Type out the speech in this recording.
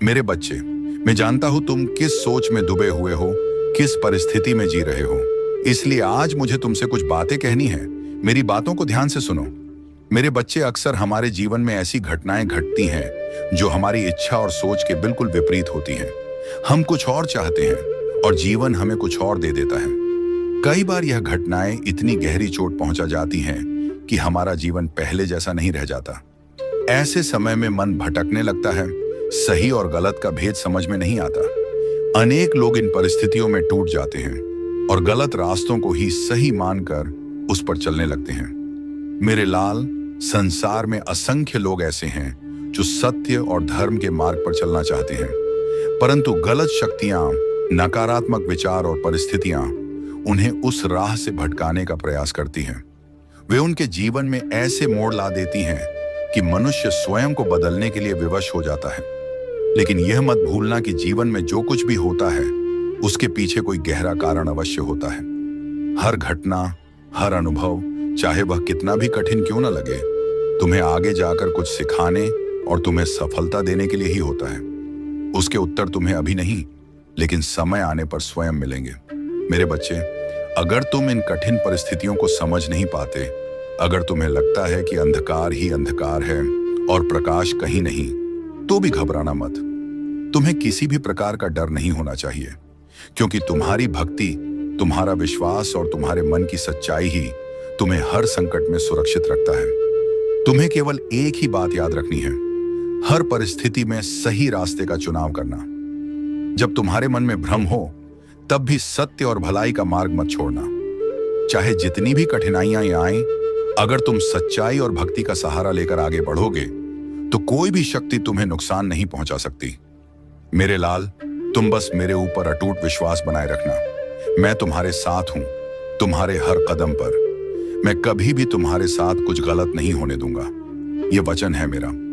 मेरे बच्चे, मैं जानता हूं तुम किस सोच में डूबे हुए हो, किस परिस्थिति में जी रहे हो। इसलिए आज मुझे तुमसे कुछ बातें कहनी है। मेरी बातों को ध्यान से सुनो। मेरे बच्चे, अक्सर हमारे जीवन में ऐसी घटनाएं घटती हैं जो हमारी इच्छा और सोच के बिल्कुल विपरीत होती हैं। हम कुछ और चाहते हैं और जीवन हमें कुछ और दे देता है। कई बार यह घटनाएं इतनी गहरी चोट पहुंचा जाती हैं कि हमारा जीवन पहले जैसा नहीं रह जाता। ऐसे समय में मन भटकने लगता है, सही और गलत का भेद समझ में नहीं आता। अनेक लोग इन परिस्थितियों में टूट जाते हैं और गलत रास्तों को ही सही मानकर उस पर चलने लगते हैं। मेरे लाल, संसार में असंख्य लोग ऐसे हैं जो सत्य और धर्म के मार्ग पर चलना चाहते हैं, परंतु गलत शक्तियां, नकारात्मक विचार और परिस्थितियां उन्हें उस राह से भटकाने का प्रयास करती हैं। वे उनके जीवन में ऐसे मोड़ ला देती हैं कि मनुष्य स्वयं को बदलने के लिए विवश हो जाता है। लेकिन यह मत भूलना कि जीवन में जो कुछ भी होता है उसके पीछे कोई गहरा कारण अवश्य होता है। हर घटना, हर अनुभव, चाहे वह कितना भी कठिन क्यों न लगे, तुम्हें आगे जाकर कुछ सिखाने और तुम्हें सफलता देने के लिए ही होता है। उसके उत्तर तुम्हें अभी नहीं, लेकिन समय आने पर स्वयं मिलेंगे। मेरे बच्चे, अगर तुम इन कठिन परिस्थितियों को समझ नहीं पाते, अगर तुम्हें लगता है कि अंधकार ही अंधकार है और प्रकाश कहीं नहीं, तो भी घबराना मत। तुम्हें किसी भी प्रकार का डर नहीं होना चाहिए, क्योंकि तुम्हारी भक्ति, तुम्हारा विश्वास और तुम्हारे मन की सच्चाई ही तुम्हें हर संकट में सुरक्षित रखता है। तुम्हें केवल एक ही बात याद रखनी है, हर परिस्थिति में सही रास्ते का चुनाव करना। जब तुम्हारे मन में भ्रम हो, तब भी सत्य और भलाई का मार्ग मत छोड़ना। चाहे जितनी भी कठिनाइयां आएं, अगर तुम सच्चाई और भक्ति का सहारा लेकर आगे बढ़ोगे, तो कोई भी शक्ति तुम्हें नुकसान नहीं पहुंचा सकती। मेरे लाल, तुम बस मेरे ऊपर अटूट विश्वास बनाए रखना। मैं तुम्हारे साथ हूं, तुम्हारे हर कदम पर। मैं कभी भी तुम्हारे साथ कुछ गलत नहीं होने दूंगा। यह वचन है मेरा।